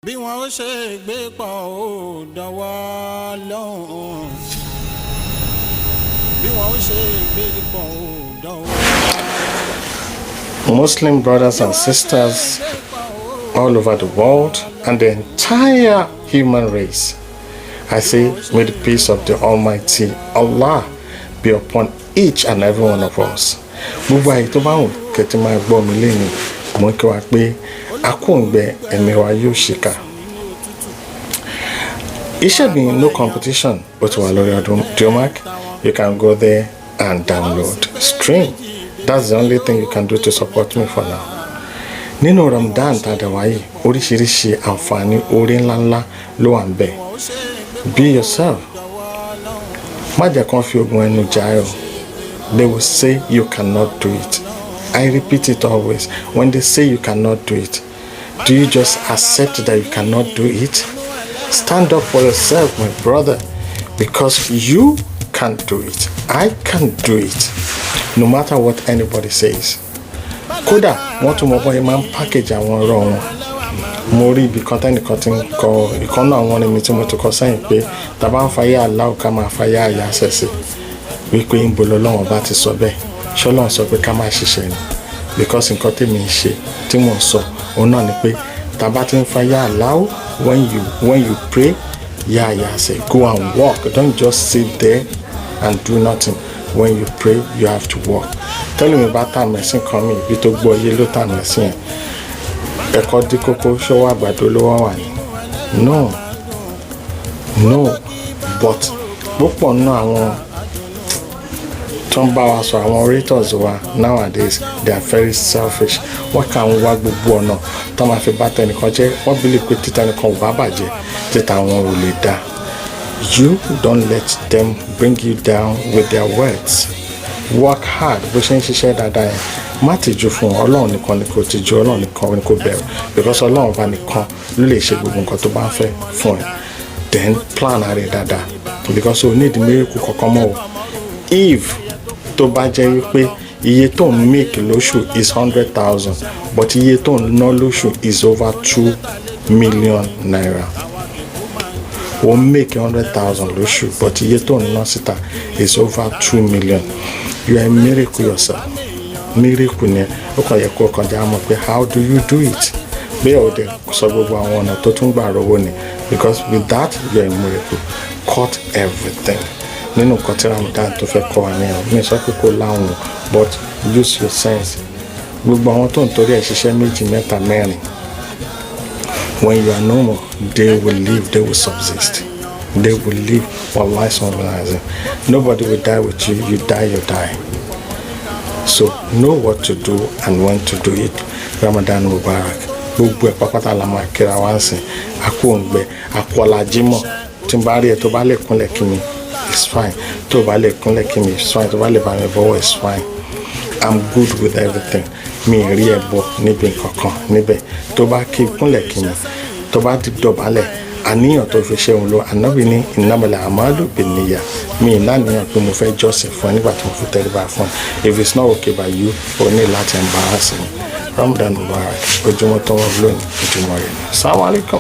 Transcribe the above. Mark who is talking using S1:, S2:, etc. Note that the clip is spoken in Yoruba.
S1: bí wọn ó ṣe gbé pọ̀ ó dánwọ́ lọ́hùn bí wọn ó ṣe gbé pọ̀ ó dánwọ́.
S2: Muslim brothers and sisters all over the world and the entire human race, I say, may the peace of the Almighty Allah be upon each and every one of us. Gbogbo àyè tó bá wù kẹ́tí máa gbọ́ mi lẹ́nu mo kí wa pé akóǹgbẹ ẹ̀mí wa yóò ṣìkà. It should be no competition but wà lórí Audiomack. You can go there and download, stream. That's the only thing you can do to support me for now. Nínú Ramadan tàdá wáyé oríṣiríṣi àǹfààní orí ńláńlá ló wà ńbẹ̀. Be yourself. Má jẹ́ kán fi ogun ẹnu jà ẹ́ o. They will say you cannot do it. I repeat it always. When they say you cannot do it, do you just accept that you cannot do it? Stand up for yourself, my brother, because you can't do it. I can't do it. No matter what anybody says. Kódà wọ́n tún mọ̀ bọ́yẹ máa ń package àwọn ọ̀rọ̀ wọn. Mo rí ibi kan tẹ́nìkan tí ń kọ ìkan náà àwọn ẹni tí mo ti kọ sẹ́yìn pé tàbá ń fayé aláwọ̀ ká máa fayé àyà ṣẹ̀ṣẹ̀ wípé ń bolo lọ́wọ́ bá ti sọ bẹ́ẹ̀ ṣọ́lọ́run sọ pé ká máa ṣiṣẹ́ ni because nǹkan tèmi ń ṣe tí mò ń sọ òun náà ni pé tàbá ti ń fayé aláwọ̀ when you pray yáàyà say go and walk, don't just sit there and do nothing. When you pray you have to walk. Tell me about time messing kan mi ibi tó gbọ́ yé ló tà mẹ́sìn yẹn ẹ̀kọ́ dí kókó ṣọ́wọ́ àgbàdo ló wà ní. No but púpọ̀ nínú àwọn tó ń bá wa sọ àwọn orators wa nowadays they are very selfish. Wọ́n kàn ń wá gbogbo ọ̀nà tó máa fi bá tẹnìkan jẹ́ wọ́n believe pé títẹnìkan ò bá bàjẹ́ títa wọn ò lè dá. You don't let them bring you down with their words. Work hard bó ṣe ń ṣiṣẹ́ dáadáa yẹn má tìjú fún Ọlọ́run nìkan ni kò tìjú Ọlọ́run nìkan ni kò bẹ̀rù because Ọlọ́run bá nìkan ló lè ṣe gbogbo nǹkan tó bá ń fẹ́ fún ẹ. Then plan rẹ̀ dáadáa because o need miracle kankan mọ́ o. If tó bá jẹ́ wípé iye tó ń make lóṣù is 100,000 but iye tó ń ná lóṣù is over 2 million naira. O make 100,000 lóṣù but iye tó ń ná síta is over 2 million. You are a miracle yourself. Miracle ni ó kàn yẹ kó kọjá mọ̀ pé how do you do it? Bẹ́ẹ̀ ò dẹ̀ sọ gbogbo àwọn ọ̀nà tó tún gbà rówó ni because with that you are a miracle. Cut everything. Nínú nǹkan tí Ramadan tó fẹ́ kọ́ wa ní ẹ̀ mi sọ pé kó láwọn but use your sense. Gbogbo àwọn tó ń torí ẹ̀ ṣiṣẹ́ méjì mẹ́ta mẹ́rin when you are normal they will live, they will subsist, they will live for life organizing. Nobody will die with you, you die, you die. So know what to do and when to do it. Ramadan Mubarak. Gbogbo ẹ̀ pápátá la máa kíra wá ń sìn akóǹgbẹ akọ́lájímọ̀ tí n bá rí ẹ tó bá lè kúnlẹ̀ kí mi it's fine, tó bá lè kúnlẹ̀ kí mi it's fine, tó bá lè bá mi bọ́wọ́ it's fine. I'm good with everything. Mi rí ẹ bọ níbi kankan níbẹ̀ tó bá kí kúnlẹ̀ kí mi tó bá dọ̀bálẹ̀ àníyàn tó fi ṣe òun lọ ànábì ní innamal a'malu binniyat. Mi ìlànìyàn pé mo fẹ́ jọ́sìn fún ẹ nígbà tí mo fi tẹríba fún ẹ. If it's not okay by you o ní láti embarrass me. Ramadan Mubarak ojúmọ́ tó wọ́n lónìí ojúmọ́ rẹ̀. Assalamu alaikum.